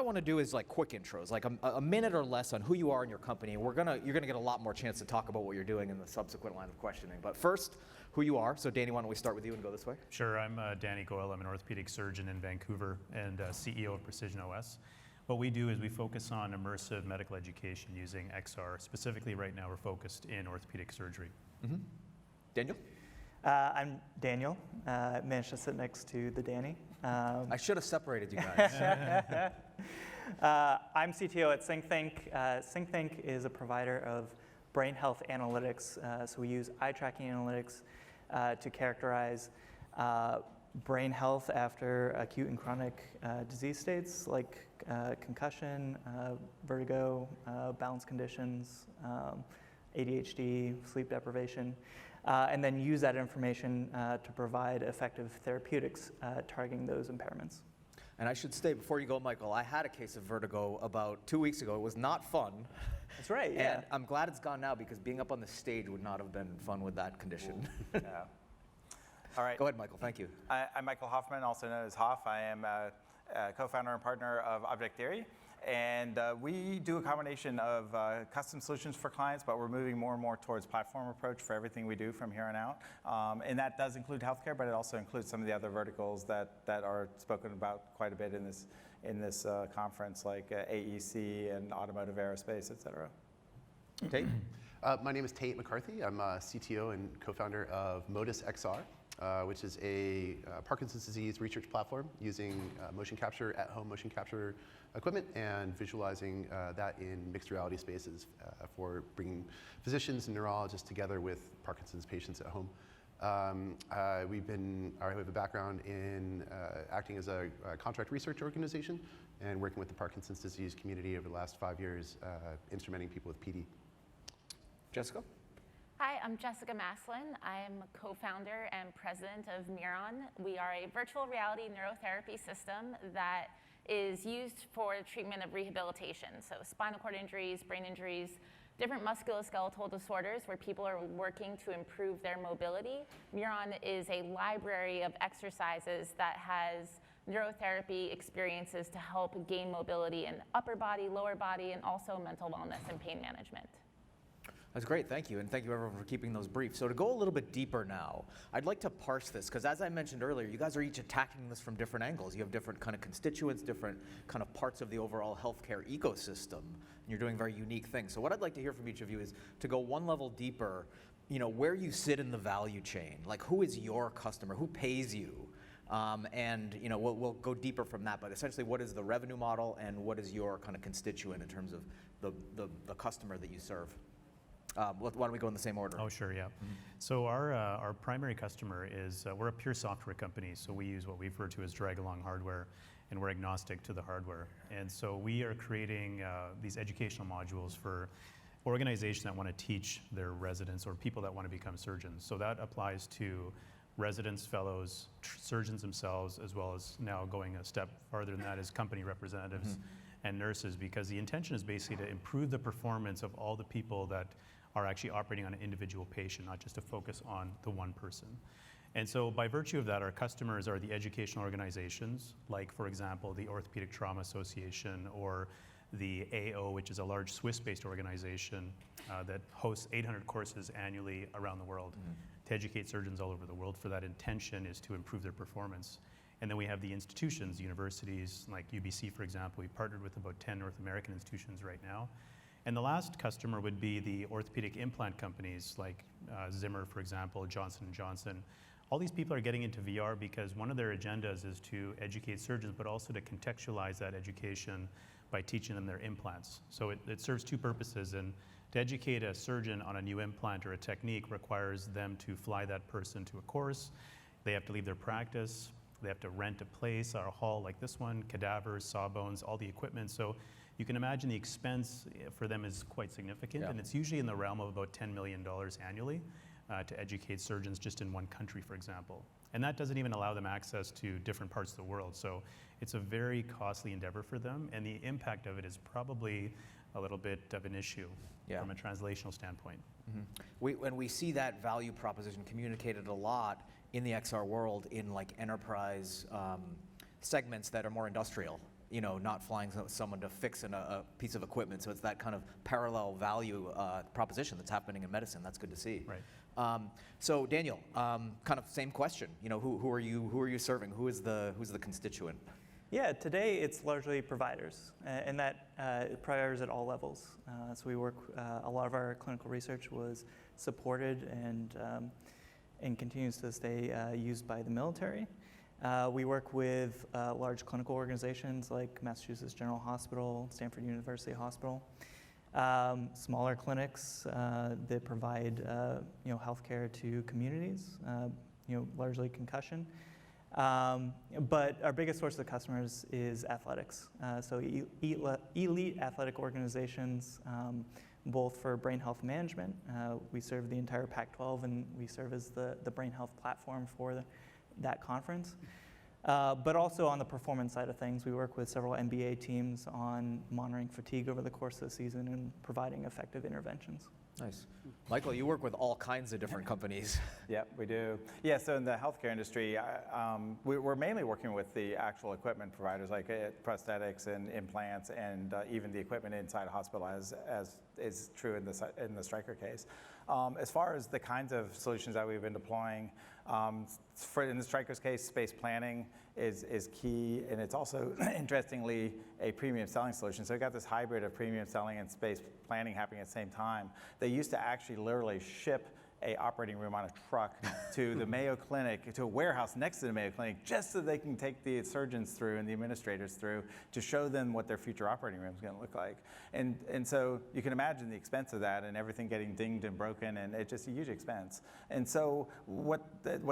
I want to do is like quick intros, like a minute or less on who you are and your company. You're gonna get a lot more chance to talk about what you're doing in the subsequent line of questioning. But first, who you are. So Danny, why don't we start with you and go this way? Sure, I'm Danny Goel. I'm an orthopedic surgeon in Vancouver and CEO of Precision OS. What we do is we focus on immersive medical education using XR. Specifically right now we're focused in orthopedic surgery. Mm-hmm. Daniel? I'm Daniel. I managed to sit next to the Danny. I should have separated you guys. I'm CTO at SyncThink. SyncThink is a provider of brain health analytics. So we use eye tracking analytics to characterize brain health after acute and chronic disease states like concussion, vertigo, balance conditions, ADHD, sleep deprivation. And then use that information to provide effective therapeutics targeting those impairments. And I should state before you go, Michael, I had a case of vertigo about 2 weeks ago. It was not fun. That's right, yeah. And I'm glad it's gone now because being up on the stage would not have been fun with that condition. Yeah. All right. Go ahead, Michael, thank you. I'm Michael Hoffman, also known as Hoff. I am a co-founder and partner of Object Theory. And we do a combination of custom solutions for clients, but we're moving more and more towards platform approach for everything we do from here on out. And that does include healthcare, but it also includes some of the other verticals that are spoken about quite a bit in this conference, like AEC and automotive, aerospace, et cetera. Tait? My name is Tait McCarthy. I'm a CTO and co-founder of MotusXR, which is a Parkinson's disease research platform using motion capture, at-home motion capture equipment and visualizing that in mixed reality spaces for bringing physicians and neurologists together with Parkinson's patients at home. I have a background in acting as a contract research organization and working with the Parkinson's disease community over the last 5 years, instrumenting people with PD. Jessica? Hi, I'm Jessica Maslin. I'm co-founder and president of Mieron. We are a virtual reality neurotherapy system that is used for the treatment of rehabilitation. So spinal cord injuries, brain injuries, different musculoskeletal disorders where people are working to improve their mobility. Mieron is a library of exercises that has neurotherapy experiences to help gain mobility in upper body, lower body, and also mental wellness and pain management. That's great, thank you, and thank you everyone for keeping those brief. So to go a little bit deeper now, I'd like to parse this, because as I mentioned earlier, you guys are each attacking this from different angles. You have different kind of constituents, different kind of parts of the overall healthcare ecosystem, and you're doing very unique things. So what I'd like to hear from each of you is to go one level deeper, where you sit in the value chain. Like, who is your customer? Who pays you? And we'll go deeper from that, but essentially what is the revenue model and what is your kind of constituent in terms of the customer that you serve? Why don't we go in the same order? Oh, sure, yeah. Mm-hmm. So our primary customer is, we're a pure software company, so we use what we refer to as drag-along hardware, and we're agnostic to the hardware. And so we are creating these educational modules for organizations that want to teach their residents or people that want to become surgeons. So that applies to residents, fellows, surgeons themselves, as well as now going a step farther than that is company representatives and nurses, because the intention is basically to improve the performance of all the people that are actually operating on an individual patient, not just to focus on the one person. And so by virtue of that, our customers are the educational organizations, like for example, the Orthopedic Trauma Association or the AO, which is a large Swiss-based organization that hosts 800 courses annually around the world to educate surgeons all over the world. For that intention is to improve their performance. And then we have the institutions, universities, like UBC, for example. We partnered with about 10 North American institutions right now. And the last customer would be the orthopedic implant companies like Zimmer, for example, Johnson & Johnson. All these people are getting into VR because one of their agendas is to educate surgeons, but also to contextualize that education by teaching them their implants. So it serves two purposes. And to educate a surgeon on a new implant or a technique requires them to fly that person to a course. They have to leave their practice. They have to rent a place or a hall like this one, cadavers, sawbones, all the equipment. So you can imagine the expense for them is quite significant, and it's usually in the realm of about $10 million annually to educate surgeons just in one country, for example. And that doesn't even allow them access to different parts of the world. So it's a very costly endeavor for them, and the impact of it is probably a little bit of an issue from a translational standpoint. When we see that value proposition communicated a lot in the XR world in like enterprise segments that are more industrial. not flying someone to fix a piece of equipment. So it's that kind of parallel value proposition that's happening in medicine. That's good to see. Right. So Daniel, kind of same question. Who are you serving? Who's the constituent? Yeah, today it's largely providers, and that providers at all levels. So we work. A lot of our clinical research was supported and continues to stay used by the military. We work with large clinical organizations like Massachusetts General Hospital, Stanford University Hospital, smaller clinics that provide healthcare to communities, largely concussion. But our biggest source of customers is athletics. So elite athletic organizations, both for brain health management. We serve the entire Pac-12, and we serve as the brain health platform for that conference. But also on the performance side of things, we work with several NBA teams on monitoring fatigue over the course of the season and providing effective interventions. Nice. Michael, you work with all kinds of different companies. Yep, we do. Yeah, so in the healthcare industry, we're mainly working with the actual equipment providers like prosthetics and implants and even the equipment inside a hospital, as is true in the Stryker case. As far as the kinds of solutions that we've been deploying, in the Stryker's case, space planning is key, and it's also, interestingly, a premium selling solution. So we got this hybrid of premium selling and space planning happening at the same time. They used to actually literally ship a operating room on a truck to the Mayo Clinic, to a warehouse next to the Mayo Clinic, just so they can take the surgeons through and the administrators through to show them what their future operating room is going to look like. And so you can imagine the expense of that and everything getting dinged and broken, and it's just a huge expense. And so what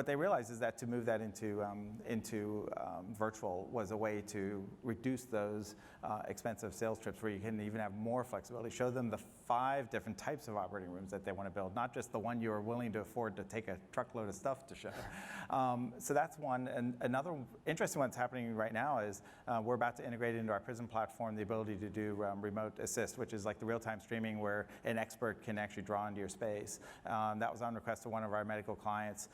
they realized is that to move that into virtual was a way to reduce those expensive sales trips, where you can even have more flexibility. Show them the 5 different types of operating rooms that they want to build, not just the one you are willing to afford to take a truckload of stuff to show. So that's one. And another interesting one that's happening right now is we're about to integrate into our Prism platform the ability to do remote assist, which is like the real-time streaming where an expert can actually draw into your space. That was on request of one of our medical clients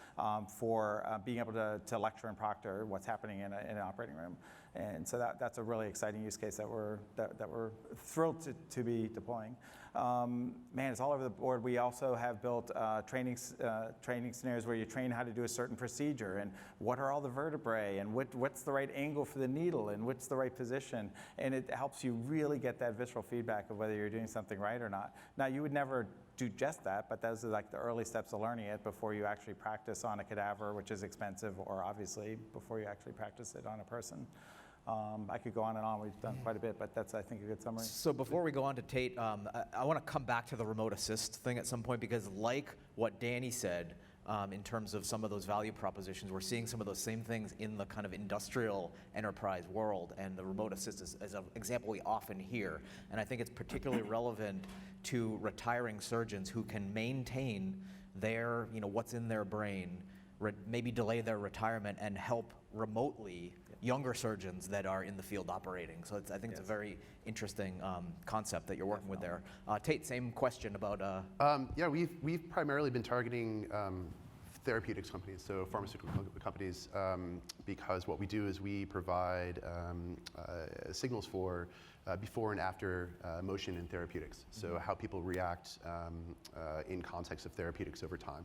for being able to lecture and proctor what's happening in an operating room. And so that's a really exciting use case that we're thrilled to be deploying. Man, it's all over the board. We also have built training scenarios where you train how to do a certain procedure, and what are all the vertebrae, and what's the right angle for the needle, and what's the right position. And it helps you really get that visceral feedback of whether you're doing something right or not. Now, you would never do just that, but those are like the early steps of learning it before you actually practice on a cadaver, which is expensive, or obviously before you actually practice it on a person. I could go on and on. We've done quite a bit, but that's, I think, a good summary. So before we go on to Tait, I want to come back to the remote assist thing at some point, because like what Danny said, in terms of some of those value propositions, we're seeing some of those same things in the kind of industrial enterprise world, and the remote assist is an example we often hear. And I think it's particularly relevant to retiring surgeons who can maintain their, what's in their brain, maybe delay their retirement and help remotely younger surgeons that are in the field operating. So I think it's a very interesting concept that you're working with there. Tait, same question about... Yeah, we've primarily been targeting therapeutics companies, so pharmaceutical companies, because what we do is we provide signals for before and after motion in therapeutics. So how people react in context of therapeutics over time.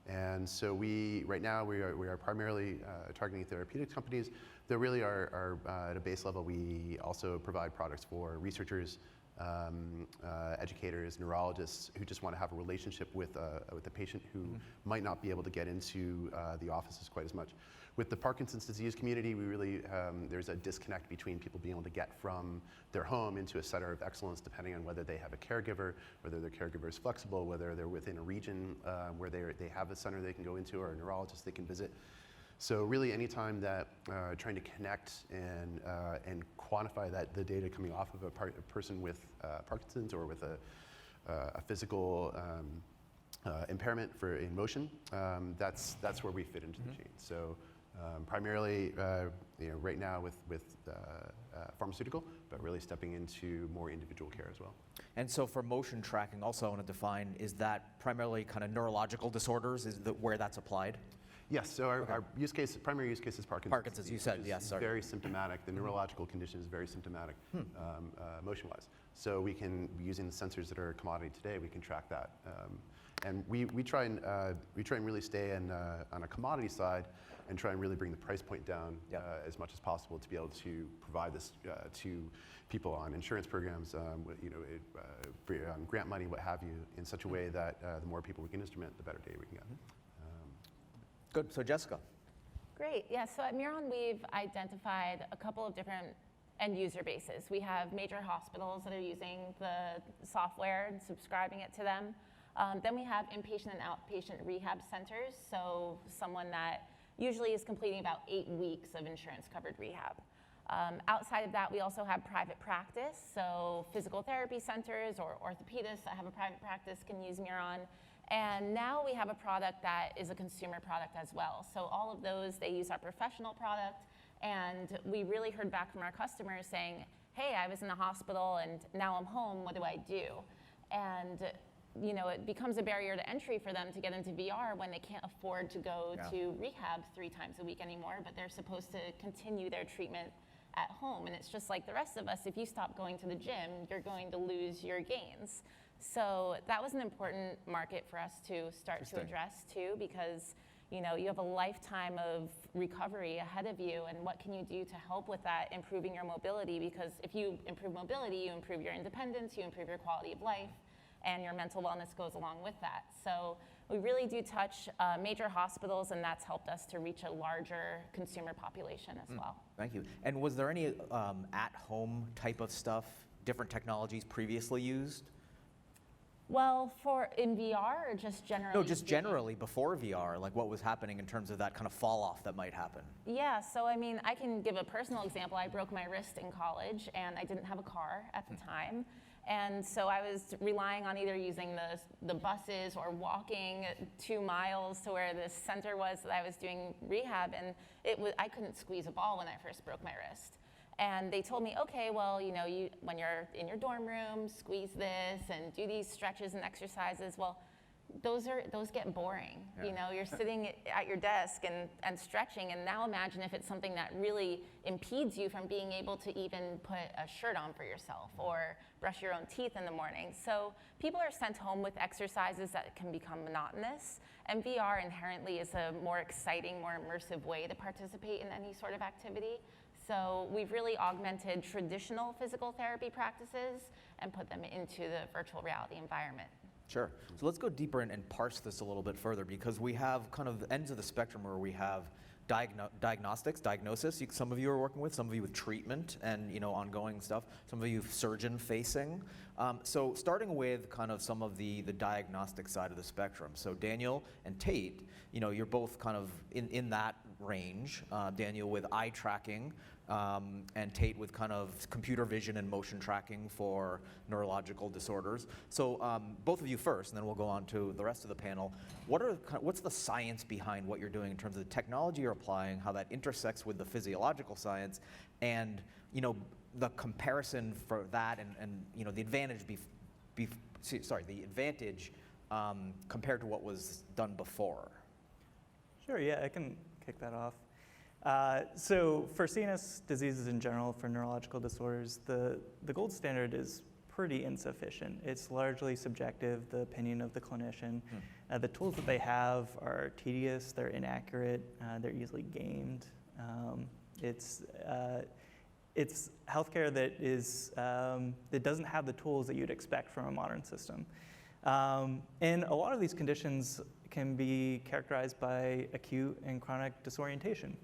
And so right now we are primarily targeting therapeutic companies. They really are at a base level. We also provide products for researchers, educators, neurologists who just want to have a relationship with a patient who might not be able to get into the offices quite as much. With the Parkinson's disease community, we really, there's a disconnect between people being able to get from their home into a center of excellence, depending on whether they have a caregiver, whether their caregiver is flexible, whether they're within a region where they have a center they can go into, or a neurologist they can visit. So really, anytime that trying to connect and quantify the data coming off of a person with Parkinson's or with a physical impairment in motion, that's where we fit into the chain. So primarily, right now with pharmaceutical, but really stepping into more individual care as well. And so for motion tracking, also I want to define, is that primarily kind of neurological disorders? Is that where that's applied? Yes, so our primary use case is Parkinson's. Parkinson's, you said, which is yes, sorry. very symptomatic. The neurological condition is very symptomatic, motion-wise. So we can, using the sensors that are a commodity today, we can track that. And we try and really stay on a commodity side and try and really bring the price point down as much as possible to be able to provide this to people on insurance programs, on grant money, what have you, in such a way that the more people we can instrument, the better data we can get. Good. So Jessica. Great. Yeah. So at Mieron, we've identified a couple of different end user bases. We have major hospitals that are using the software and subscribing it to them. Then we have inpatient and outpatient rehab centers. So someone that usually is completing about 8 weeks of insurance-covered rehab. Outside of that, we also have private practice. So physical therapy centers or orthopedists that have a private practice can use Mieron. And now we have a product that is a consumer product as well. So all of those, they use our professional product. And we really heard back from our customers saying, hey, I was in the hospital and now I'm home, what do I do? And it becomes a barrier to entry for them to get into VR when they can't afford to go to rehab 3 times a week anymore, but they're supposed to continue their treatment at home. And it's just like the rest of us, if you stop going to the gym, you're going to lose your gains. So that was an important market for us to start to address too, because you have a lifetime of recovery ahead of you, and what can you do to help with that, improving your mobility? Because if you improve mobility, you improve your independence, you improve your quality of life, and your mental wellness goes along with that. So we really do touch major hospitals, and that's helped us to reach a larger consumer population as well. Thank you. And was there any at-home type of stuff, different technologies previously used? Well, in VR or just generally? No, just generally before VR, like what was happening in terms of that kind of fall off that might happen. Yeah, so I mean, I can give a personal example. I broke my wrist in college and I didn't have a car at the time. And so I was relying on either using the buses or walking 2 miles to where this center was that I was doing rehab, and I couldn't squeeze a ball when I first broke my wrist. And they told me, okay, well, when you're in your dorm room, squeeze this and do these stretches and exercises. Well, those get boring. Yeah. You're sitting at your desk and stretching, and now imagine if it's something that really impedes you from being able to even put a shirt on for yourself or brush your own teeth in the morning. So people are sent home with exercises that can become monotonous, and VR inherently is a more exciting, more immersive way to participate in any sort of activity. So we've really augmented traditional physical therapy practices and put them into the virtual reality environment. Sure. So let's go deeper and parse this a little bit further, because we have kind of ends of the spectrum where we have diagnosis. Some of you are working with, some of you with treatment and ongoing stuff. Some of you surgeon facing. So starting with kind of some of the diagnostic side of the spectrum. So Daniel and Tait, you're both kind of in that range. Daniel with eye tracking, and Tait with kind of computer vision and motion tracking for neurological disorders. So both of you first, and then we'll go on to the rest of the panel. What's the science behind what you're doing in terms of the technology you're applying, how that intersects with the physiological science, and the comparison for that, and the advantage the advantage compared to what was done before? Sure, yeah, I can kick that off. So for CNS diseases in general, for neurological disorders, the gold standard is pretty insufficient. It's largely subjective, the opinion of the clinician. The tools that they have are tedious, they're inaccurate, they're easily gamed. It's healthcare that doesn't have the tools that you'd expect from a modern system. And a lot of these conditions can be characterized by acute and chronic disorientation.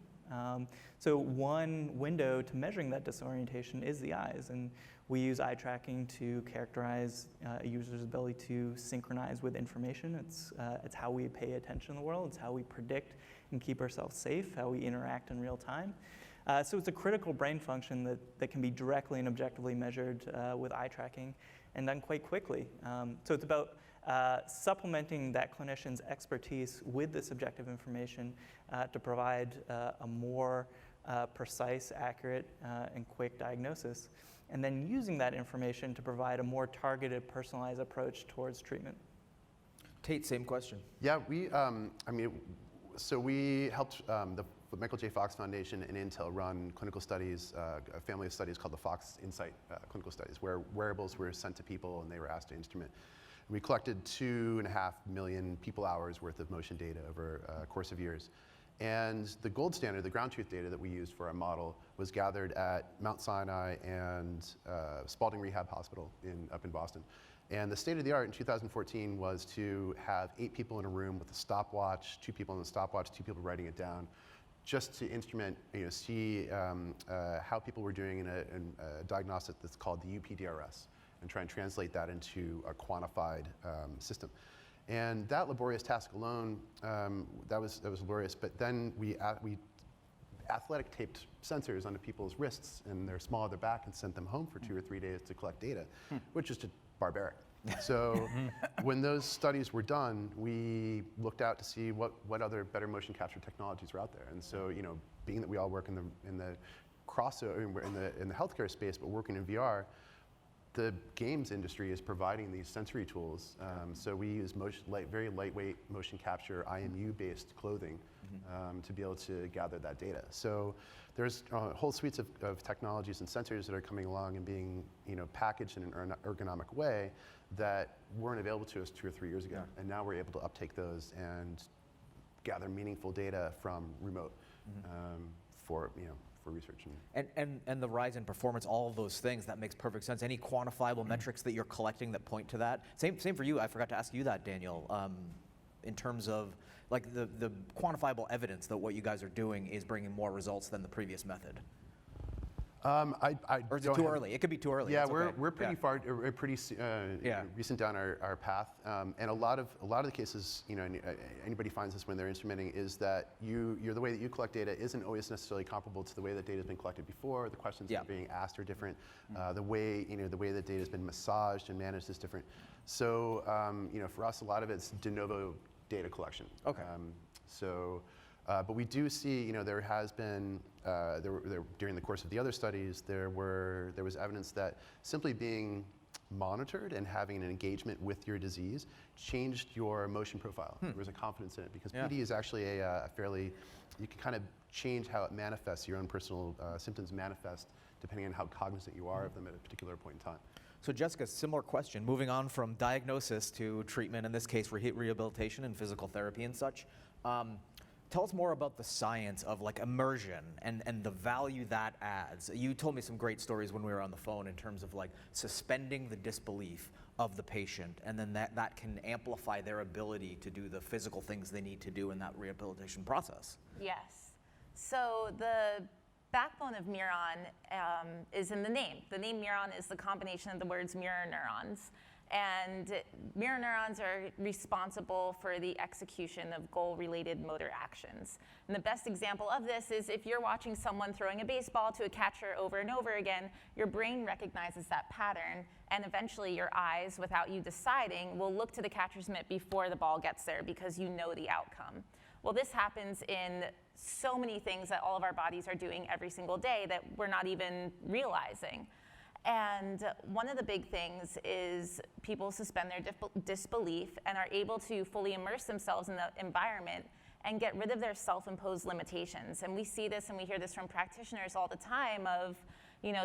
So one window to measuring that disorientation is the eyes, and we use eye tracking to characterize a user's ability to synchronize with information. It's how we pay attention in the world. It's how we predict and keep ourselves safe, how we interact in real time. So it's a critical brain function that can be directly and objectively measured with eye tracking and done quite quickly. So it's about supplementing that clinician's expertise with the subjective information to provide a more precise, accurate, and quick diagnosis, and then using that information to provide a more targeted, personalized approach towards treatment. Tait, same question. Yeah, So we helped the Michael J. Fox Foundation and Intel run clinical studies, a family of studies called the Fox Insight clinical studies, where wearables were sent to people and they were asked to instrument. We collected 2.5 million people hours worth of motion data over a course of years. And the gold standard, the ground truth data that we used for our model, was gathered at Mount Sinai and Spalding Rehab Hospital up in Boston. And the state of the art in 2014 was to have 8 people in a room with a stopwatch, 2 people on the stopwatch, 2 people writing it down, just to instrument, see how people were doing in a diagnostic that's called the UPDRS, and try and translate that into a quantified system. And that laborious task alone, that was laborious. But then we athletic taped sensors onto people's wrists and their small of their back and sent them home for 2 or 3 days to collect data, which is just barbaric. So when those studies were done, we looked out to see what other better motion capture technologies were out there. And so, being that we all work in the crossover in the healthcare space, but working in VR, the games industry is providing these sensory tools. So we use very lightweight motion capture, IMU-based clothing to be able to gather that data. So there's whole suites of technologies and sensors that are coming along and being packaged in an ergonomic way that weren't available to us 2 or 3 years ago. And now we're able to uptake those and gather meaningful data from remote for research. And the rise in performance, all of those things, that makes perfect sense. Any quantifiable metrics that you're collecting that point to that? Same for you. I forgot to ask you that, Daniel. In terms of like the quantifiable evidence that what you guys are doing is bringing more results than the previous method. Or is it too early? It could be too early. Yeah, That's we're okay. pretty far, pretty recent down our path, and a lot of the cases, anybody finds this when they're instrumenting, is that the way that you collect data isn't always necessarily comparable to the way that data has been collected before. The questions that are being asked are different. The way that data has been massaged and managed is different. So for us, a lot of it's de novo data collection. Okay. But we do see, there has been, during the course of the other studies, there was evidence that simply being monitored and having an engagement with your disease changed your motion profile. There was a confidence in it because PD is actually a fairly, you can kind of change how it manifests, your own personal symptoms manifest depending on how cognizant you are of them at a particular point in time. So Jessica, similar question, moving on from diagnosis to treatment, in this case rehabilitation and physical therapy and such. Tell us more about the science of like immersion and the value that adds. You told me some great stories when we were on the phone in terms of like suspending the disbelief of the patient, and then that can amplify their ability to do the physical things they need to do in that rehabilitation process. Yes. So the backbone of Mieron is in the name. The name Mieron is the combination of the words mirror neurons. And mirror neurons are responsible for the execution of goal-related motor actions. And the best example of this is if you're watching someone throwing a baseball to a catcher over and over again, your brain recognizes that pattern, and eventually your eyes, without you deciding, will look to the catcher's mitt before the ball gets there because you know the outcome. Well, this happens in so many things that all of our bodies are doing every single day that we're not even realizing. And one of the big things is people suspend their disbelief and are able to fully immerse themselves in the environment and get rid of their self-imposed limitations. And we see this and we hear this from practitioners all the time of,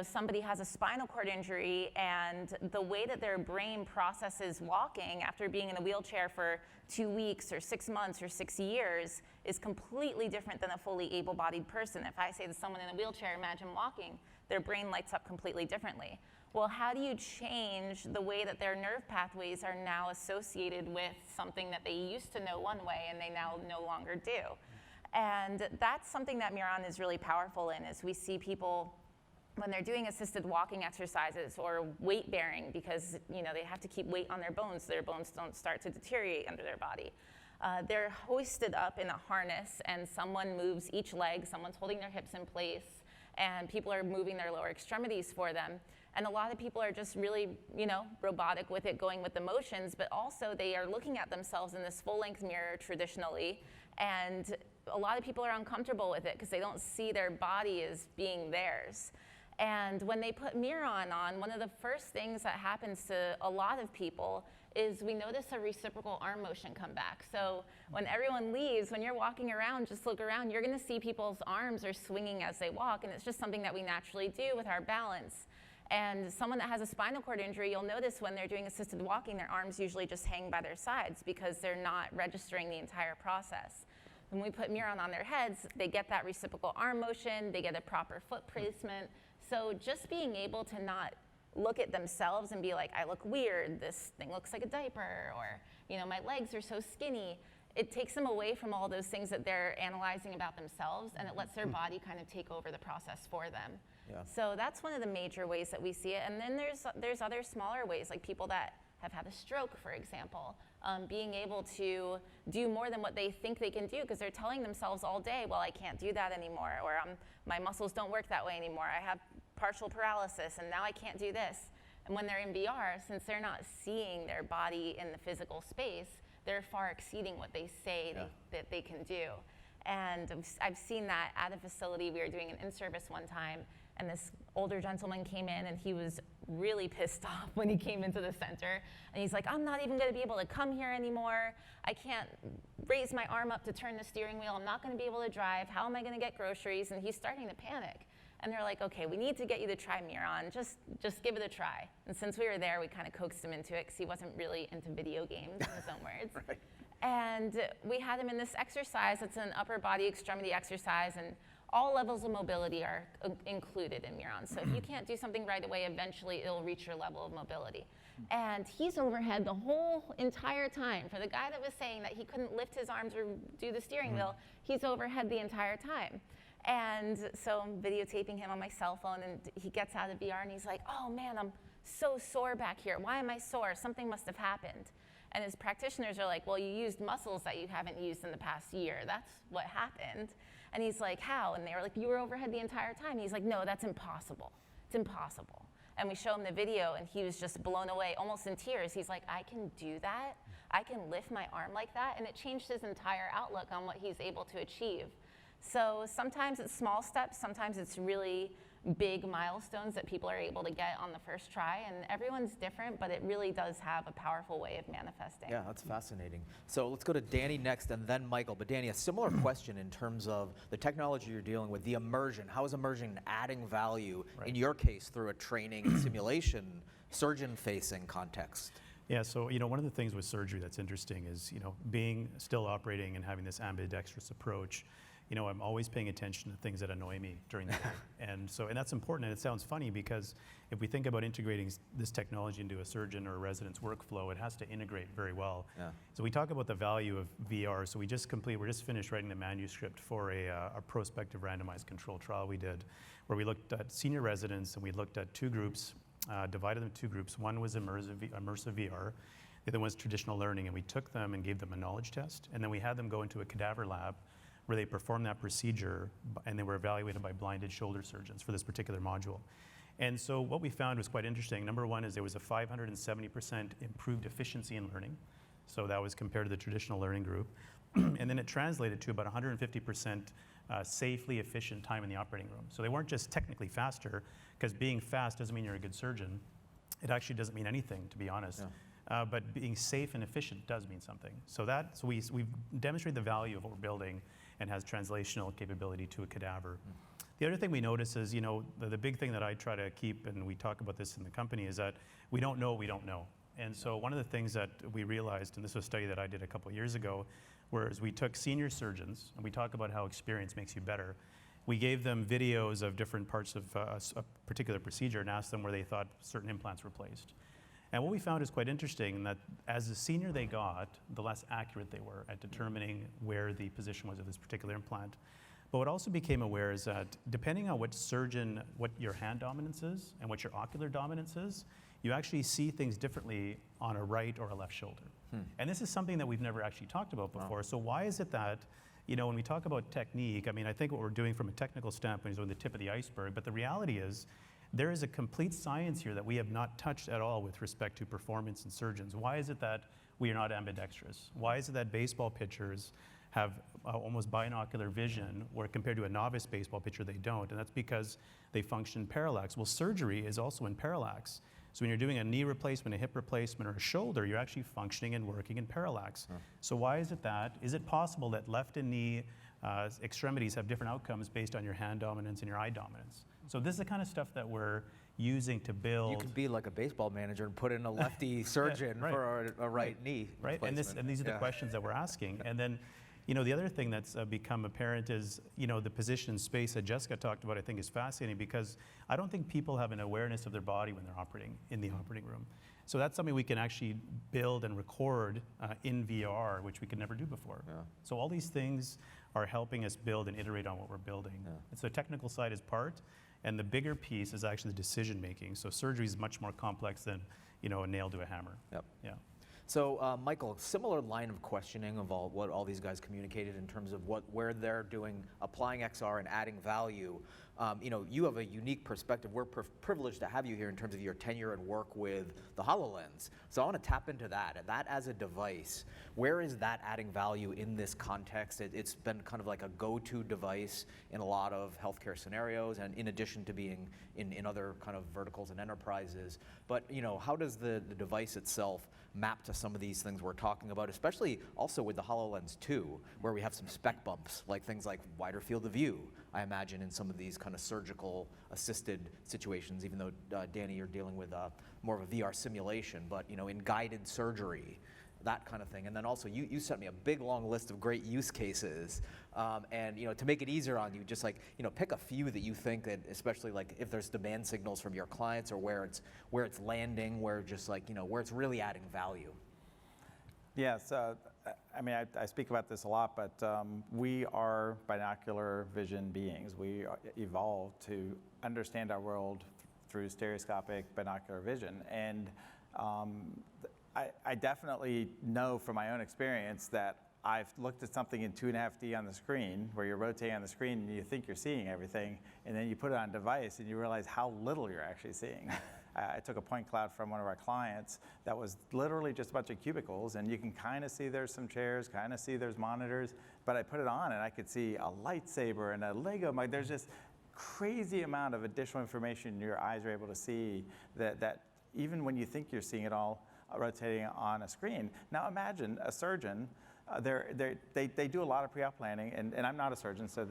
somebody has a spinal cord injury and the way that their brain processes walking after being in a wheelchair for 2 weeks or 6 months or 6 years is completely different than a fully able-bodied person. If I say to someone in a wheelchair, imagine walking, their brain lights up completely differently. Well, how do you change the way that their nerve pathways are now associated with something that they used to know one way and they now no longer do? And that's something that Mieron is really powerful in, is we see people when they're doing assisted walking exercises or weight bearing because they have to keep weight on their bones so their bones don't start to deteriorate under their body. They're hoisted up in a harness and someone moves each leg, someone's holding their hips in place, and people are moving their lower extremities for them. And a lot of people are just really, robotic with it, going with the motions, but also they are looking at themselves in this full-length mirror traditionally, and a lot of people are uncomfortable with it because they don't see their body as being theirs. And when they put Mieron on, one of the first things that happens to a lot of people is we notice a reciprocal arm motion come back. So when everyone leaves, when you're walking around, just look around, you're gonna see people's arms are swinging as they walk, and it's just something that we naturally do with our balance. And someone that has a spinal cord injury, you'll notice when they're doing assisted walking, their arms usually just hang by their sides because they're not registering the entire process. When we put Mieron on their heads, they get that reciprocal arm motion, they get a proper foot placement. So just being able to not look at themselves and be like, I look weird, this thing looks like a diaper, or my legs are so skinny, it takes them away from all those things that they're analyzing about themselves, and it lets their body kind of take over the process for them. Yeah. So that's one of the major ways that we see it. And then there's other smaller ways, like people that have had a stroke, for example, being able to do more than what they think they can do because they're telling themselves all day, well, I can't do that anymore, or my muscles don't work that way anymore. I have partial paralysis, and now I can't do this. And when they're in VR, since they're not seeing their body in the physical space, they're far exceeding what they say that they can do. And I've seen that at a facility. We were doing an in-service one time, and this older gentleman came in, and he was really pissed off when he came into the center. And he's like, I'm not even gonna be able to come here anymore. I can't raise my arm up to turn the steering wheel. I'm not gonna be able to drive. How am I gonna get groceries? And he's starting to panic. And they're like, okay, we need to get you to try Mieron. Just give it a try. And since we were there, we kind of coaxed him into it because he wasn't really into video games, in his own words. Right. And we had him in this exercise. It's an upper body extremity exercise, and all levels of mobility are included in Mieron. So if you can't do something right away, eventually it'll reach your level of mobility. And he's overhead the whole entire time. For the guy that was saying that he couldn't lift his arms or do the steering wheel, he's overhead the entire time. And so I'm videotaping him on my cell phone, and he gets out of VR and he's like, oh man, I'm so sore back here. Why am I sore? Something must have happened. And his practitioners are like, well, you used muscles that you haven't used in the past year. That's what happened. And he's like, how? And they were like, you were overhead the entire time. He's like, no, that's impossible. It's impossible. And we show him the video, and he was just blown away, almost in tears. He's like, I can do that. I can lift my arm like that. And it changed his entire outlook on what he's able to achieve. So sometimes it's small steps, sometimes it's really big milestones that people are able to get on the first try, and everyone's different, but it really does have a powerful way of manifesting. Yeah, that's fascinating. So let's go to Danny next and then Michael. But Danny, a similar question in terms of the technology you're dealing with, the immersion. How is immersion adding value, in your case, through a training and simulation, surgeon-facing context? Yeah, so one of the things with surgery that's interesting is being still operating and having this ambidextrous approach. I'm always paying attention to things that annoy me during the day. And that's important, and it sounds funny because if we think about integrating this technology into a surgeon or a resident's workflow, it has to integrate very well. Yeah. So we talk about the value of VR. So we're just finished writing the manuscript for a prospective randomized controlled trial we did, where we looked at senior residents and we looked at two groups, divided them into two groups. One was immersive VR, the other one was traditional learning, and we took them and gave them a knowledge test, and then we had them go into a cadaver lab where they performed that procedure, and they were evaluated by blinded shoulder surgeons for this particular module. And so what we found was quite interesting. Number one is there was a 570% improved efficiency in learning. So that was compared to the traditional learning group. And then it translated to about 150% safely efficient time in the operating room. So they weren't just technically faster, because being fast doesn't mean you're a good surgeon. It actually doesn't mean anything, to be honest. Yeah. But being safe and efficient does mean something. So we've demonstrated the value of what we're building and has translational capability to a cadaver. The other thing we notice is, the big thing that I try to keep, and we talk about this in the company, is that we don't know what we don't know. And so one of the things that we realized, and this was a study that I did a couple of years ago, whereas we took senior surgeons, and we talk about how experience makes you better. We gave them videos of different parts of a particular procedure and asked them where they thought certain implants were placed. And what we found is quite interesting, in that as the senior they got, the less accurate they were at determining where the position was of this particular implant. But what also became aware is that depending on what surgeon, what your hand dominance is and what your ocular dominance is, you actually see things differently on a right or a left shoulder. And this is something that we've never actually talked about before. Wow. So why is it that, when we talk about technique, I think what we're doing from a technical standpoint is on the tip of the iceberg, but the reality is, there is a complete science here that we have not touched at all with respect to performance in surgeons. Why is it that we are not ambidextrous? Why is it that baseball pitchers have almost binocular vision, where compared to a novice baseball pitcher, they don't. And that's because they function in parallax. Well, surgery is also in parallax. So when you're doing a knee replacement, a hip replacement, or a shoulder, you're actually functioning and working in parallax. So why is it that? Is it possible that left and knee extremities have different outcomes based on your hand dominance and your eye dominance? So this is the kind of stuff that we're using to build. You could be like a baseball manager and put in a lefty surgeon for a right knee Right, and these are the questions that we're asking. And then, the other thing that's become apparent is, the position space that Jessica talked about, I think is fascinating, because I don't think people have an awareness of their body when they're operating in the operating room. So that's something we can actually build and record in VR, which we could never do before. So all these things are helping us build and iterate on what we're building. And so the technical side is part, and the bigger piece is actually the decision making. So surgery is much more complex than, a nail to a hammer. Yep. Yeah. So, Michael, similar line of questioning of what all these guys communicated in terms of where they're doing, applying XR and adding value. You have a unique perspective. We're privileged to have you here in terms of your tenure and work with the HoloLens. So I want to tap into that. That as a device, where is that adding value in this context? It's been kind of like a go-to device in a lot of healthcare scenarios, and in addition to being in other kind of verticals and enterprises. But how does the device itself map to some of these things we're talking about, especially also with the HoloLens 2, where we have some spec bumps, like things like wider field of view, I imagine, in some of these kind of surgical assisted situations, even though, Danny, you're dealing with more of a VR simulation, but, in guided surgery, that kind of thing. And then also, you sent me a big, long list of great use cases. And, to make it easier on you, just pick a few that you think that, especially like if there's demand signals from your clients or where it's landing, where just where it's really adding value. Yes, I speak about this a lot, but we are binocular vision beings. We evolved to understand our world through stereoscopic binocular vision. And I definitely know from my own experience that I've looked at something in 2.5D on the screen, where you're rotating on the screen and you think you're seeing everything, and then you put it on a device and you realize how little you're actually seeing. I took a point cloud from one of our clients that was literally just a bunch of cubicles, and you can kind of see there's some chairs, kind of see there's monitors, but I put it on and I could see a lightsaber and a Lego mug. There's just crazy amount of additional information your eyes are able to see that even when you think you're seeing it all rotating on a screen. Now imagine a surgeon, they do a lot of pre-op planning, and I'm not a surgeon, so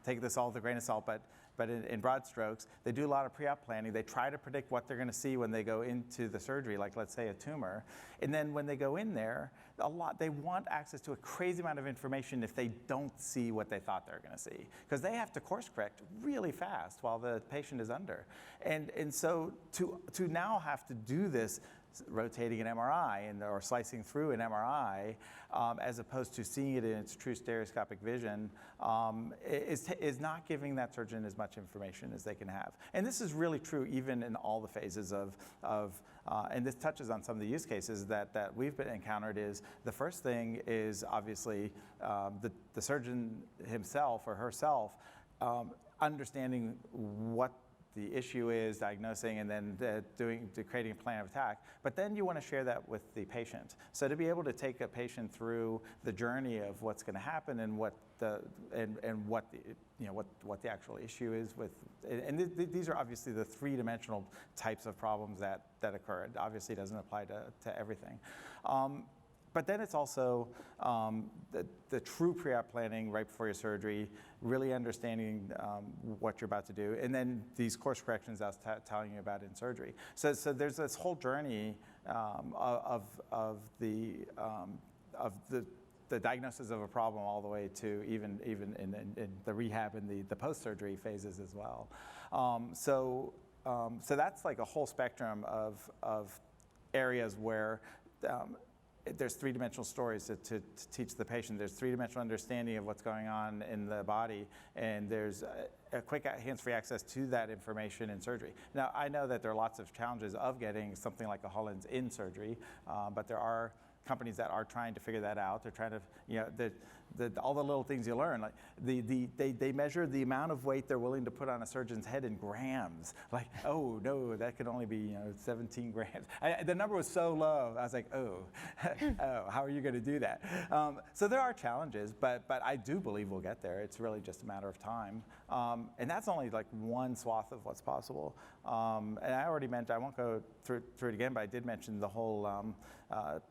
take this all with a grain of salt, but in broad strokes, they do a lot of pre-op planning. They try to predict what they're going to see when they go into the surgery, like let's say a tumor. And then when they go in there, they want access to a crazy amount of information if they don't see what they thought they were going to see, because they have to course correct really fast while the patient is under. And so to now have to do this, rotating an MRI or slicing through an MRI, as opposed to seeing it in its true stereoscopic vision, is not giving that surgeon as much information as they can have. And this is really true even in all the phases of and this touches on some of the use cases that we've been encountered. Is the first thing is obviously the surgeon himself or herself understanding what the issue is, diagnosing, and then creating a plan of attack. But then you want to share that with the patient. So to be able to take a patient through the journey of what's going to happen and what the actual issue is with, and these are obviously the three-dimensional types of problems that occur. It obviously doesn't apply to everything. But then it's also the true pre-op planning right before your surgery, really understanding what you're about to do, and then these course corrections I was telling you about in surgery. So there's this whole journey of the diagnosis of a problem all the way to even in the rehab and the post-surgery phases as well. So that's like a whole spectrum of areas where there's three-dimensional stories to teach the patient. There's three-dimensional understanding of what's going on in the body, and there's a quick hands-free access to that information in surgery. Now, I know that there are lots of challenges of getting something like a HoloLens in surgery, but there are companies that are trying to figure that out. They're trying to, all the little things you learn. Like they measure the amount of weight they're willing to put on a surgeon's head in grams. Like, oh no, that could only be 17 grams. The number was so low. I was like, oh, how are you going to do that? So there are challenges, but I do believe we'll get there. It's really just a matter of time. And that's only like one swath of what's possible. And I already mentioned, I won't go through it again, but I did mention the whole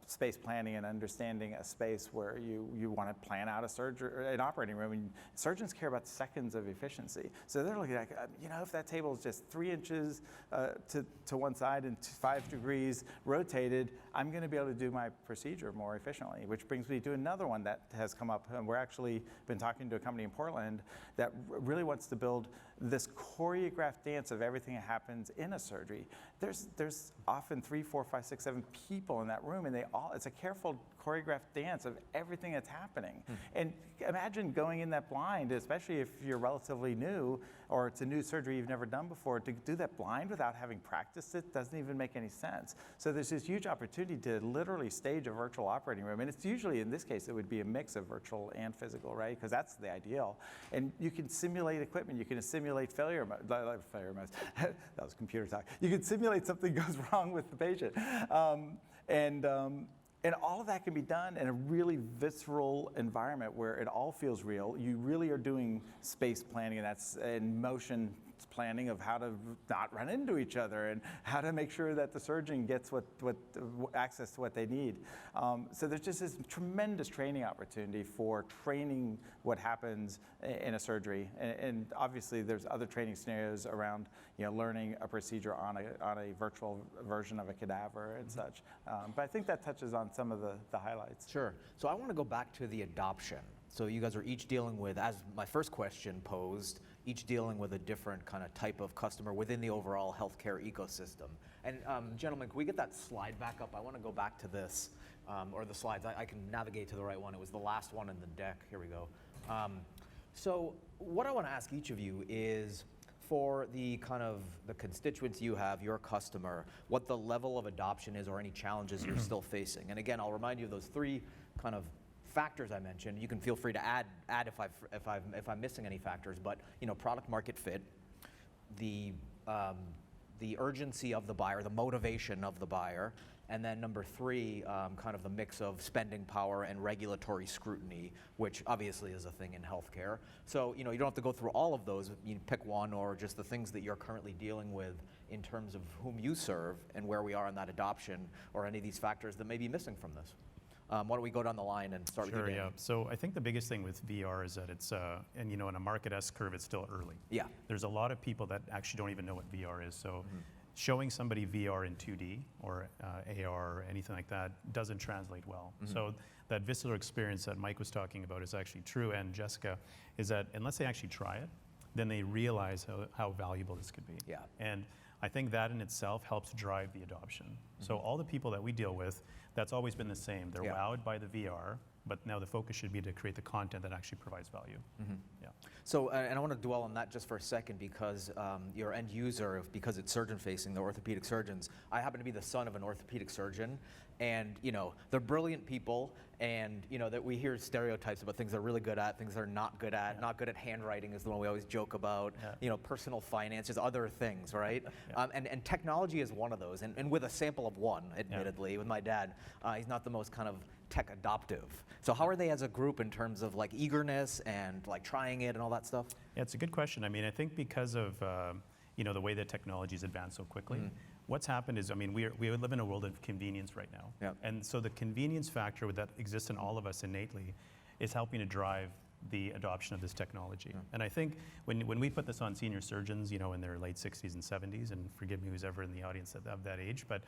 space planning and understanding a space where you want to plan out an operating room. And surgeons care about seconds of efficiency. So they're looking at, if that table is just 3 inches to one side and 5 degrees rotated, I'm going to be able to do my procedure more efficiently, which brings me to another one that has come up. And we're actually been talking to a company in Portland that really wants to build this choreographed dance of everything that happens in a surgery. There's often 3, 4, 5, 6, 7 people in that room, and it's a careful choreographed dance of everything that's happening. And imagine going in that blind, especially if you're relatively new or it's a new surgery you've never done before, to do that blind without having practiced it doesn't even make any sense. So there's this huge opportunity to literally stage a virtual operating room. And it's usually, in this case, it would be a mix of virtual and physical, right? Because that's the ideal. And you can simulate equipment. You can simulate failure modes. That was computer talk. You can simulate something goes wrong with the patient. And all of that can be done in a really visceral environment where it all feels real. You really are doing space planning and motion planning of how to not run into each other and how to make sure that the surgeon gets what access to what they need. So there's just this tremendous training opportunity for training what happens in a surgery. And obviously there's other training scenarios around learning a procedure on a virtual version of a cadaver and such. But I think that touches on some of the highlights. Sure. So I want to go back to the adoption. So you guys are each dealing with, as my first question posed, each dealing with a different kind of type of customer within the overall healthcare ecosystem. And gentlemen, can we get that slide back up? I want to go back to this, or the slides. I can navigate to the right one. It was the last one in the deck. Here we go. So what I want to ask each of you is, for the kind of the constituents you have, your customer, what the level of adoption is or any challenges you're still facing. And again, I'll remind you of those 3 kind of factors I mentioned. You can feel free to add if I'm missing any factors, but product market fit, the urgency of the buyer, the motivation of the buyer, and then number 3, kind of the mix of spending power and regulatory scrutiny, which obviously is a thing in healthcare. So you don't have to go through all of those. You pick one, or just the things that you're currently dealing with in terms of whom you serve and where we are in that adoption, or any of these factors that may be missing from this. Why don't we go down the line and start with you, Dan? Sure, yeah. So I think the biggest thing with VR is that it's, in a market S-curve, it's still early. Yeah. There's a lot of people that actually don't even know what VR is. So showing somebody VR in 2D or AR or anything like that doesn't translate well. So that visceral experience that Mike was talking about is actually true, and Jessica, is that unless they actually try it, then they realize how valuable this could be. Yeah. And I think that in itself helps drive the adoption. So all the people that we deal with, that's always been the same. They're wowed by the VR, but now the focus should be to create the content that actually provides value. Yeah. So, and I want to dwell on that just for a second, because your end user, because it's surgeon-facing, the orthopedic surgeons, I happen to be the son of an orthopedic surgeon, and they're brilliant people, and that we hear stereotypes about things they're really good at, things they're not good at. Not good at handwriting is the one we always joke about. Personal finances, other things, right? And technology is one of those, and with a sample of one, admittedly, with my dad, he's not the most kind of tech adoptive. So how are they as a group in terms of like eagerness and like trying it and all that stuff? Yeah, it's a good question. I mean, I think because of the way that technology's advanced so quickly, what's happened is, we live in a world of convenience right now. Yep. And so the convenience factor that exists in all of us innately is helping to drive the adoption of this technology. And I think when we put this on senior surgeons, in their late 60s and 70s, and forgive me who's ever in the audience of that age, but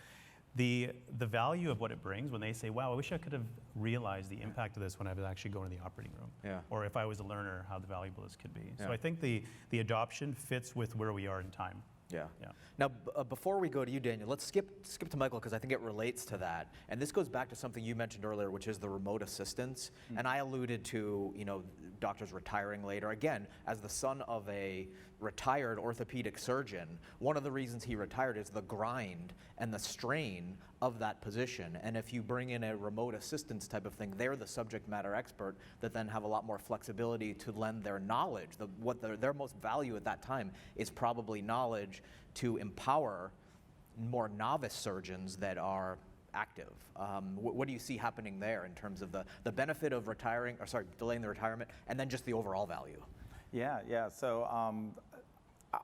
the value of what it brings when they say, wow, I wish I could have realized the impact of this when I was actually going to the operating room. Yeah. Or if I was a learner, how valuable this could be. So I think the adoption fits with where we are in time. Yeah. Yeah. Now, before we go to you, Daniel, let's skip to Michael, because I think it relates to that. And this goes back to something you mentioned earlier, which is the remote assistance. And I alluded to, doctors retiring later. Again, as the son of a retired orthopedic surgeon, one of the reasons he retired is the grind and the strain of that position. And if you bring in a remote assistance type of thing, they're the subject matter expert that then have a lot more flexibility to lend their knowledge. What their most value at that time is probably knowledge to empower more novice surgeons that are active. What do you see happening there in terms of the benefit of delaying the retirement, and then just the overall value? Yeah. So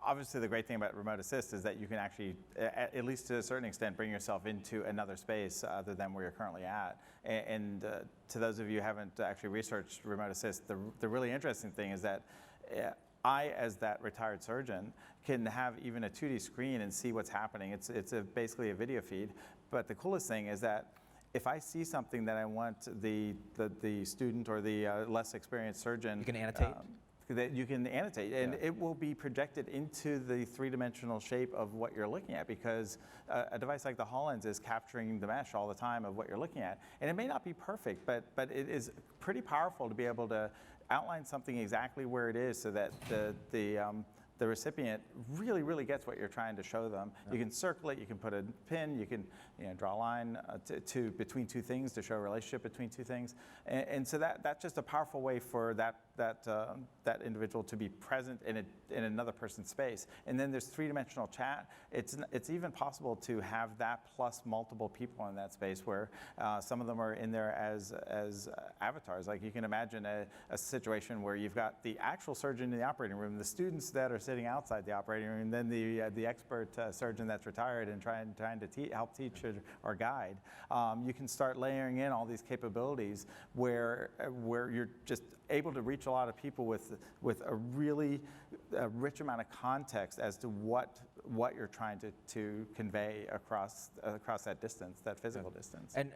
obviously the great thing about remote assist is that you can actually, at least to a certain extent, bring yourself into another space other than where you're currently at. And to those of you who haven't actually researched remote assist, the really interesting thing is that I, as that retired surgeon, can have even a 2D screen and see what's happening. It's basically a video feed. But the coolest thing is that if I see something that I want the student or the less experienced surgeon, you can annotate. That you can annotate, and it will be projected into the three-dimensional shape of what you're looking at, because a device like the HoloLens is capturing the mesh all the time of what you're looking at. And it may not be perfect, but it is pretty powerful to be able to outline something exactly where it is, so that the recipient really gets what you're trying to show them. Yeah. You can circle it, you can put a pin, you can draw a line between two things to show a relationship between two things. And so that's just a powerful way for that individual to be present in another person's space. And then there's three-dimensional chat. It's even possible to have that plus multiple people in that space, where some of them are in there as avatars. Like, you can imagine a situation where you've got the actual surgeon in the operating room, the students that are sitting outside the operating room, and then the expert surgeon that's retired and trying to help teach or guide. You can start layering in all these capabilities where you're just able to reach a lot of people with a really rich amount of context as to what you're trying to convey across that distance, that physical distance. And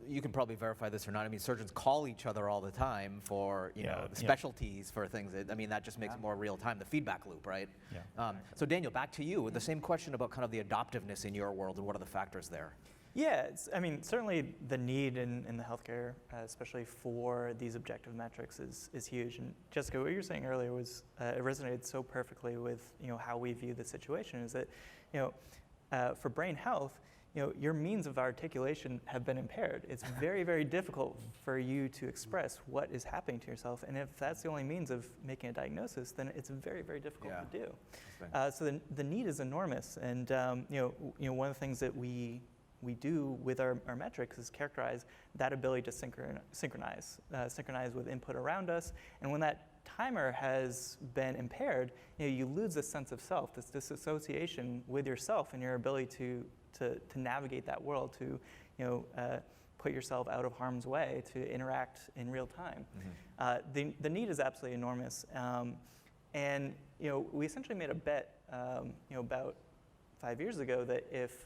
you can probably verify this or not. I mean, surgeons call each other all the time for specialties for things. I mean, that just makes it more real time. The feedback loop, right? Yeah. So Daniel, back to you. The same question about kind of the adoptiveness in your world, and what are the factors there? Yeah, certainly the need in the healthcare, especially for these objective metrics, is huge. And Jessica, what you were saying earlier was it resonated so perfectly with how we view the situation. Is that for brain health, your means of articulation have been impaired. It's very difficult for you to express what is happening to yourself, and if that's the only means of making a diagnosis, then it's very difficult to do. So the need is enormous, and one of the things that we do with our metrics is characterize that ability to synchronize with input around us. And when that timer has been impaired, you lose this sense of self, this disassociation with yourself and your ability to navigate that world, to put yourself out of harm's way, to interact in real time. Mm-hmm. The need is absolutely enormous. And we essentially made a bet about 5 years ago that if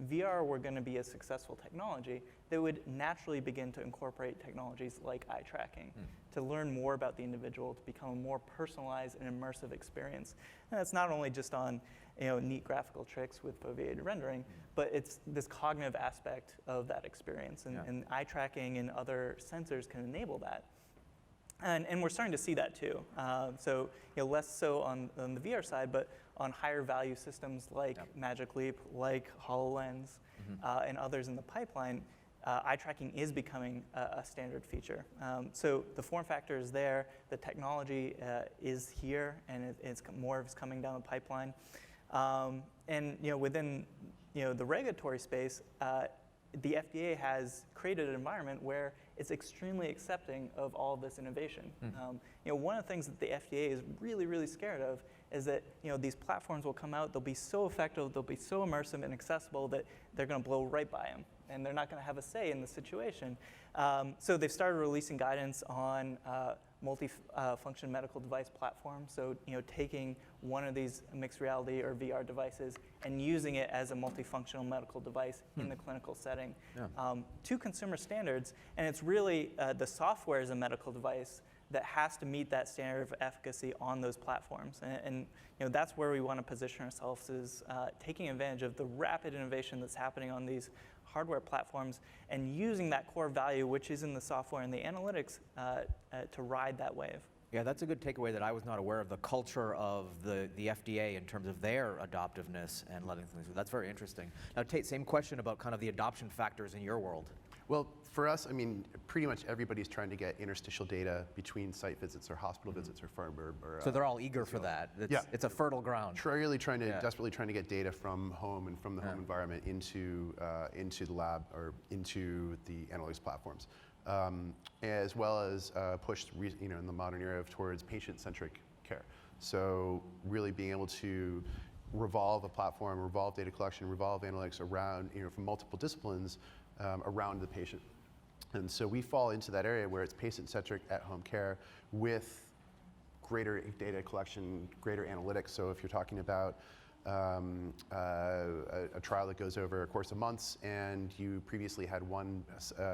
VR were going to be a successful technology, they would naturally begin to incorporate technologies like eye tracking to learn more about the individual, to become a more personalized and immersive experience. And that's not only just on neat graphical tricks with foveated rendering, but it's this cognitive aspect of that experience. And eye tracking and other sensors can enable that. And we're starting to see that too. So less so on the VR side, but on higher value systems like Magic Leap, like HoloLens, and others in the pipeline, eye tracking is becoming a standard feature. So the form factor is there, the technology is here, and more is coming down the pipeline. And within the regulatory space, the FDA has created an environment where it's extremely accepting of all this innovation. One of the things that the FDA is really scared of is that these platforms will come out, they'll be so effective, they'll be so immersive and accessible that they're going to blow right by them, and they're not going to have a say in the situation. So they've started releasing guidance on multi-function medical device platforms. So taking one of these mixed reality or VR devices and using it as a multifunctional medical device in the clinical setting to consumer standards. And it's really the software as a medical device that has to meet that standard of efficacy on those platforms. And that's where we want to position ourselves, is taking advantage of the rapid innovation that's happening on these hardware platforms and using that core value, which is in the software and the analytics, to ride that wave. Yeah, that's a good takeaway that I was not aware of, the culture of the FDA in terms of their adoptiveness and letting things do. That's very interesting. Now, Tait, same question about kind of the adoption factors in your world. Well, for us, I mean, pretty much everybody's trying to get interstitial data between site visits or hospital visits or farm or so they're all eager for that. It's a fertile ground. Really desperately trying to get data from home and from the home environment into the lab or into the analytics platforms, as well as pushed in the modern era towards patient-centric care. So really being able to revolve a platform, revolve data collection, revolve analytics around from multiple disciplines around the patient. And so we fall into that area where it's patient-centric at-home care with greater data collection, greater analytics. So if you're talking about a trial that goes over a course of months and you previously had one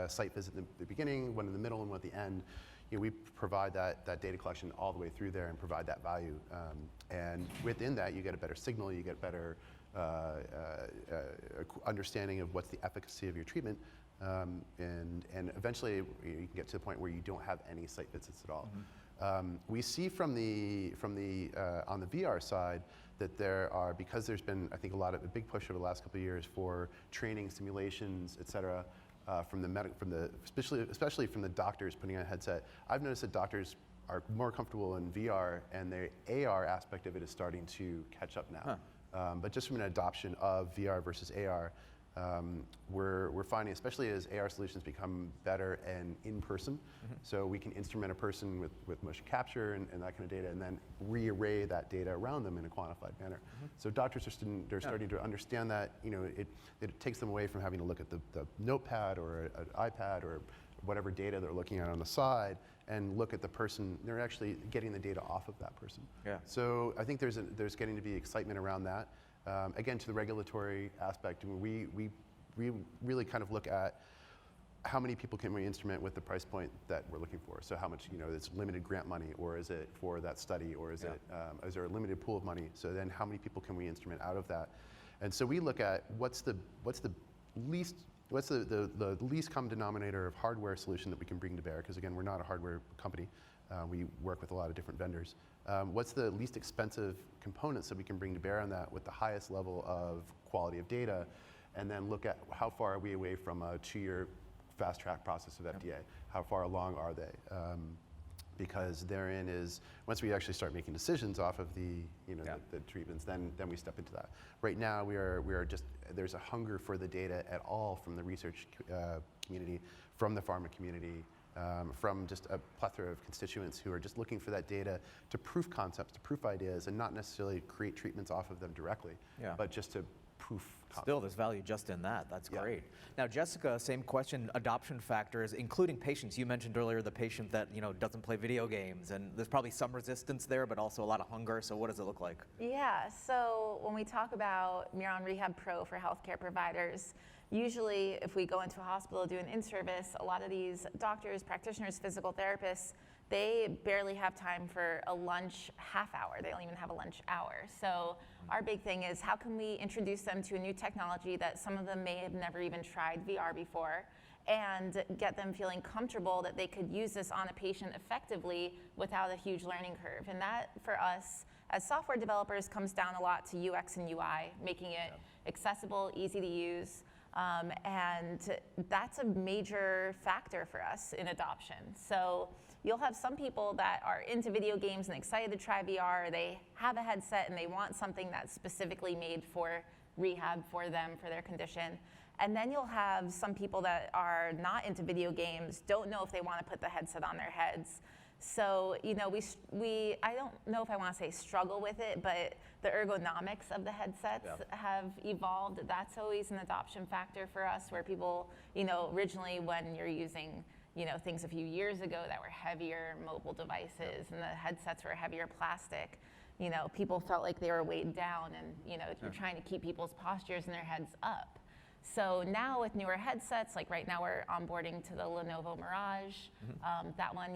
site visit in the beginning, one in the middle, and one at the end, we provide that data collection all the way through there and provide that value. And within that, you get a better signal, you get better understanding of what's the efficacy of your treatment, and eventually you can get to the point where you don't have any site visits at all. We see from the on the VR side that there are, because there's been, I think, a big push over the last couple of years for training, simulations, et cetera, especially from the doctors putting on a headset. I've noticed that doctors are more comfortable in VR, and the AR aspect of it is starting to catch up now. But just from an adoption of VR versus AR, we're finding, especially as AR solutions become better and in person, so we can instrument a person with motion capture and that kind of data, and then rearray that data around them in a quantified manner. So doctors are starting to understand that it takes them away from having to look at the notepad or an iPad or whatever data they're looking at on the side and look at the person. They're actually getting the data off of that person. So I think there's getting to be excitement around that. Again, to the regulatory aspect, we really kind of look at how many people can we instrument with the price point that we're looking for. So how much, it's limited grant money, or is it for that study, or is is there a limited pool of money? So then how many people can we instrument out of that? And so we look at what's the least common denominator of hardware solution that we can bring to bear, because again, we're not a hardware company. We work with a lot of different vendors. What's the least expensive components that we can bring to bear on that with the highest level of quality of data, and then look at how far are we away from a 2-year fast track process of FDA? How far along are they? Because therein is, once we actually start making decisions off of the treatments, then we step into that. Right now, we are just, there's a hunger for the data at all from the research community, from the pharma community, from just a plethora of constituents who are just looking for that data to proof concepts, to proof ideas, and not necessarily create treatments off of them directly, but just to proof concepts. Still, there's value just in that. That's great. Now, Jessica, same question, adoption factors, including patients. You mentioned earlier the patient that doesn't play video games, and there's probably some resistance there, but also a lot of hunger. So what does it look like? Yeah, so when we talk about Mieron Rehab Pro for healthcare providers, usually if we go into a hospital to do an in-service, a lot of these doctors, practitioners, physical therapists, they barely have time for a lunch half hour. They don't even have a lunch hour. So our big thing is, how can we introduce them to a new technology that some of them may have never even tried VR before, and get them feeling comfortable that they could use this on a patient effectively without a huge learning curve. And that, for us, as software developers, comes down a lot to UX and UI, making it accessible, easy to use. And that's a major factor for us in adoption. So you'll have some people that are into video games and excited to try VR, or they have a headset and they want something that's specifically made for rehab for them, for their condition. And then you'll have some people that are not into video games, don't know if they want to put the headset on their heads. So, I don't know if I want to say struggle with it, but the ergonomics of the headsets have evolved. That's always an adoption factor for us, where people, originally when you're using, things a few years ago that were heavier mobile devices and the headsets were heavier plastic, people felt like they were weighed down, and, you're trying to keep people's postures and their heads up. So now with newer headsets, like right now we're onboarding to the Lenovo Mirage. That one,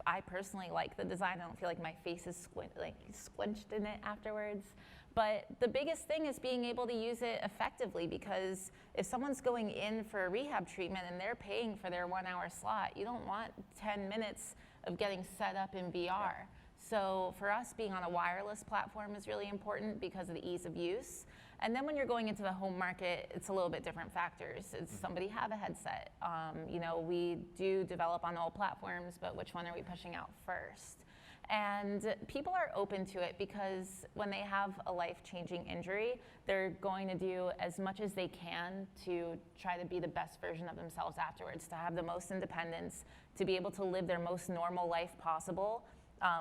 I personally like the design. I don't feel like my face is squinched in it afterwards. But the biggest thing is being able to use it effectively, because if someone's going in for a rehab treatment and they're paying for their 1 hour slot, you don't want 10 minutes of getting set up in VR. Yeah. So for us, being on a wireless platform is really important because of the ease of use. And then when you're going into the home market, it's a little bit different factors. Does somebody have a headset? You know, we do develop on all platforms, but which one are we pushing out first? And people are open to it because when they have a life-changing injury, they're going to do as much as they can to try to be the best version of themselves afterwards, to have the most independence, to be able to live their most normal life possible,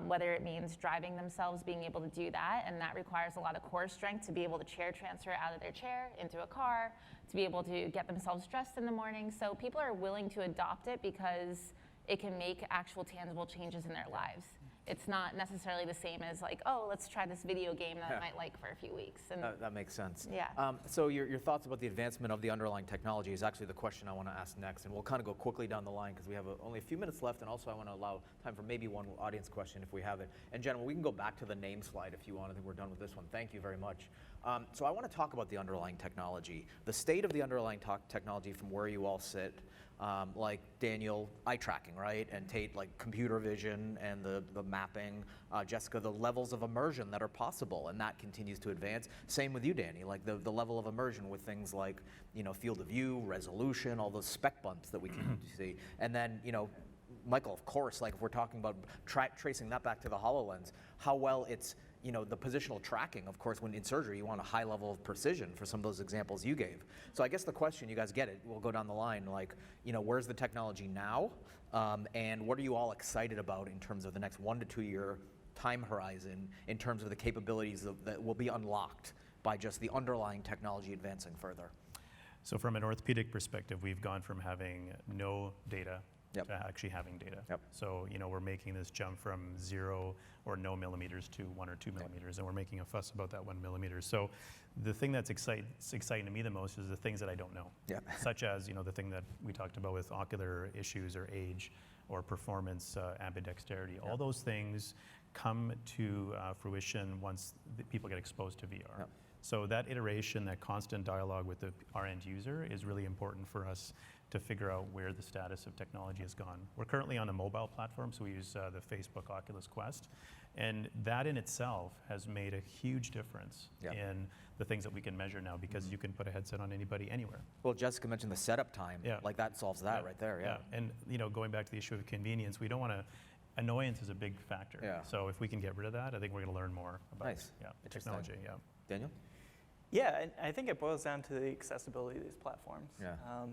whether it means driving themselves, being able to do that, and that requires a lot of core strength to be able to chair transfer out of their chair into a car, to be able to get themselves dressed in the morning. So people are willing to adopt it because it can make actual tangible changes in their lives. It's not necessarily the same as like, oh, let's try this video game that I might like for a few weeks. And that makes sense. Yeah. So your thoughts about the advancement of the underlying technology is actually the question I want to ask next, and we'll kind of go quickly down the line because we have only a few minutes left, and also I want to allow time for maybe one audience question if we have it. And gentlemen, we can go back to the name slide if you want. I think we're done with this one. Thank you very much. So I want to talk about the underlying technology, the state of the underlying technology from where you all sit. Like Daniel, eye tracking, right? And Tait, like computer vision and the mapping. Jessica, the levels of immersion that are possible, and that continues to advance. Same with you, Danny, like the level of immersion with things like, you know, field of view, resolution, all those spec bumps that we continue to see. And then, you know, Michael, of course, like if we're talking about tracing that back to the HoloLens, how well it's, you know, the positional tracking, of course, when in surgery, you want a high level of precision for some of those examples you gave. So I guess the question, you guys get it, we'll go down the line, like, you know, where's the technology now? And what are you all excited about in terms of the next 1 to 2 year time horizon in terms of the capabilities that will be unlocked by just the underlying technology advancing further? So from an orthopedic perspective, we've gone from having no data to actually having data. So, you know, we're making this jump from 0 or no millimeters to 1 or 2 millimeters, and we're making a fuss about that 1 millimeter. So the thing that's exciting to me the most is the things that I don't know, such as, you know, the thing that we talked about with ocular issues or age or performance ambidexterity. All those things come to fruition once people get exposed to VR. So that iteration, that constant dialogue with our end user is really important for us to figure out where the status of technology has gone. We're currently on a mobile platform, so we use the Facebook Oculus Quest, and that in itself has made a huge difference in the things that we can measure now, because you can put a headset on anybody anywhere. Well, Jessica mentioned the setup time. Like that solves that right there. And, you know, going back to the issue of convenience, we don't want to. Annoyance is a big factor. So if we can get rid of that, I think we're going to learn more about technology. Daniel? Yeah, and I think it boils down to the accessibility of these platforms.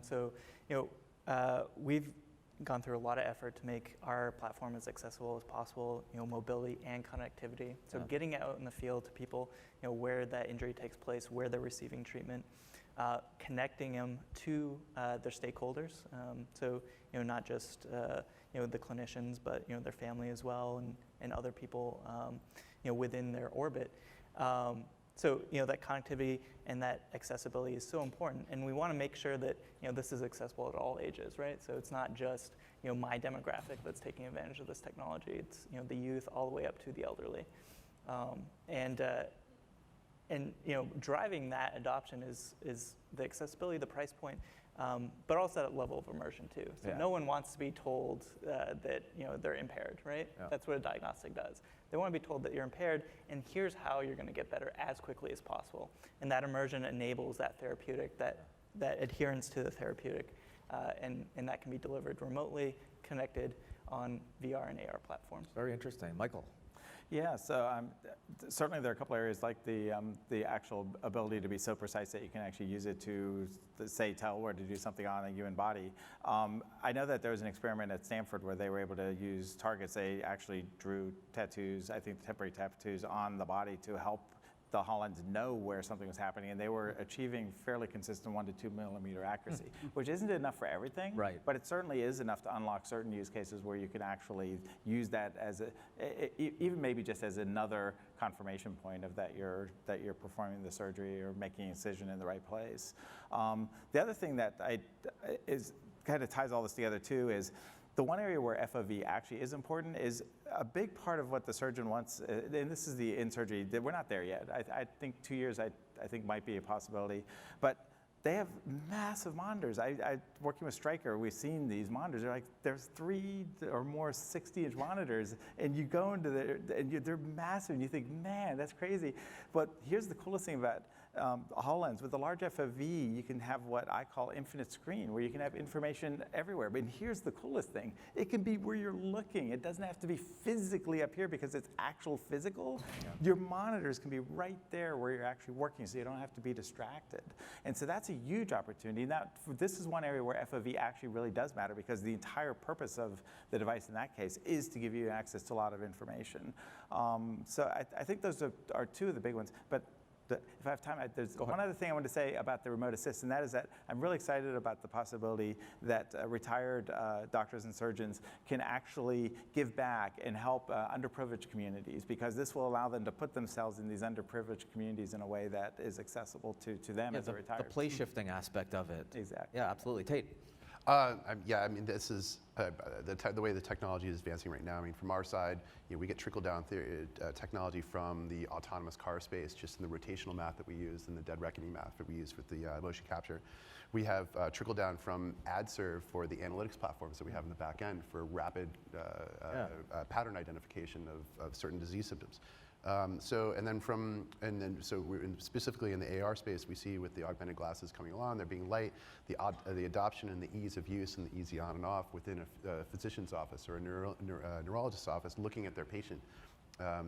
So, you know, we've gone through a lot of effort to make our platform as accessible as possible, you know, mobility and connectivity. So getting it out in the field to people, you know, where that injury takes place, where they're receiving treatment, connecting them to their stakeholders. So, you know, not just, you know, the clinicians, but, you know, their family as well, and other people, you know, within their orbit. So, you know, that connectivity and that accessibility is so important, and we want to make sure that, you know, this is accessible at all ages, right? So it's not just, you know, my demographic that's taking advantage of this technology. It's, you know, the youth all the way up to the elderly, and you know, driving that adoption is the accessibility, the price point, but also that level of immersion too. So no one wants to be told that, you know, they're impaired, right? That's what a diagnostic does. They want to be told that you're impaired, and here's how you're going to get better as quickly as possible. And that immersion enables that therapeutic, that adherence to the therapeutic, and that can be delivered remotely, connected on VR and AR platforms. Very interesting. Michael? Yeah, so certainly there are a couple areas like the actual ability to be so precise that you can actually use it to, say, tell where to do something on a human body. I know that there was an experiment at Stanford where they were able to use targets. They actually drew tattoos, I think temporary tattoos, on the body to help the HoloLens know where something was happening, and they were achieving fairly consistent 1 to 2 millimeter accuracy, which isn't enough for everything, but it certainly is enough to unlock certain use cases where you can actually use that as even maybe just as another confirmation point of that you're performing the surgery or making an incision in the right place. The other thing that kind of ties all this together too is The one area where FOV actually is important is a big part of what the surgeon wants, and this is the in-surgery, we're not there yet. I think 2 years I think might be a possibility, but they have massive monitors. Working with Stryker, we've seen these monitors. They're like, there's 3 or more 60-inch monitors, and you go into they're massive, and you think, man, that's crazy. But here's the coolest thing about HoloLens. With the large FOV, you can have what I call infinite screen, where you can have information everywhere. But here's the coolest thing. It can be where you're looking. It doesn't have to be physically up here because it's actual physical. Yeah. Your monitors can be right there where you're actually working, so you don't have to be distracted. And so that's a huge opportunity. Now, this is one area where FOV actually really does matter, because the entire purpose of the device in that case is to give you access to a lot of information. So I think those are 2 of the big ones. But if I have time, there's one other thing I want to say about the remote assist, and that is that I'm really excited about the possibility that retired doctors and surgeons can actually give back and help underprivileged communities, because this will allow them to put themselves in these underprivileged communities in a way that is accessible to them as a retired. The play shifting aspect of it. Exactly. Yeah, absolutely. Tait. Yeah, I mean, this is the way the technology is advancing right now. I mean, from our side, we get trickle-down technology from the autonomous car space, just in the rotational math that we use and the dead reckoning math that we use with the motion capture. We have trickle-down from AdServe for the analytics platforms that we have in the back end for rapid pattern identification of certain disease symptoms. So specifically in the AR space, we see with the augmented glasses coming along, they're being light, the adoption and the ease of use and the easy on and off within a physician's office or a neurologist's office, looking at their patient.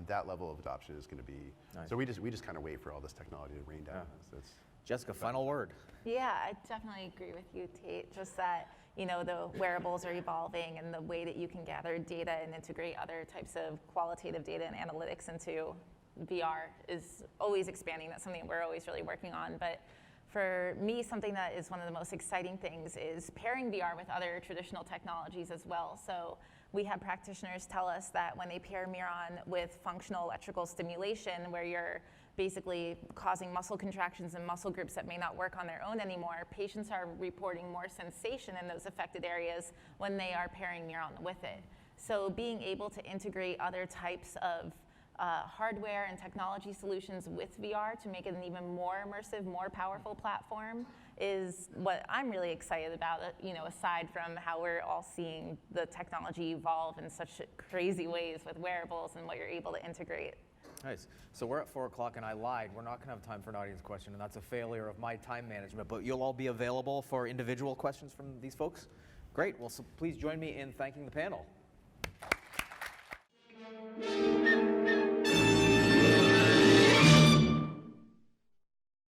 That level of adoption is going to be nice. So we just kind of wait for all this technology to rain down. Yeah. Jessica, final word. Yeah, I definitely agree with you, Tait. Just that, the wearables are evolving, and the way that you can gather data and integrate other types of qualitative data and analytics into VR is always expanding. That's something that we're always really working on. But for me, something that is one of the most exciting things is pairing VR with other traditional technologies as well. So we have practitioners tell us that when they pair Mieron with functional electrical stimulation, where you're basically causing muscle contractions in muscle groups that may not work on their own anymore, patients are reporting more sensation in those affected areas when they are pairing Mieron with it. So being able to integrate other types of hardware and technology solutions with VR to make it an even more immersive, more powerful platform is what I'm really excited about, aside from how we're all seeing the technology evolve in such crazy ways with wearables and what you're able to integrate. Nice. So we're at 4 o'clock, and I lied. We're not going to have time for an audience question, and that's a failure of my time management. But you'll all be available for individual questions from these folks? Great. Well, so please join me in thanking the panel.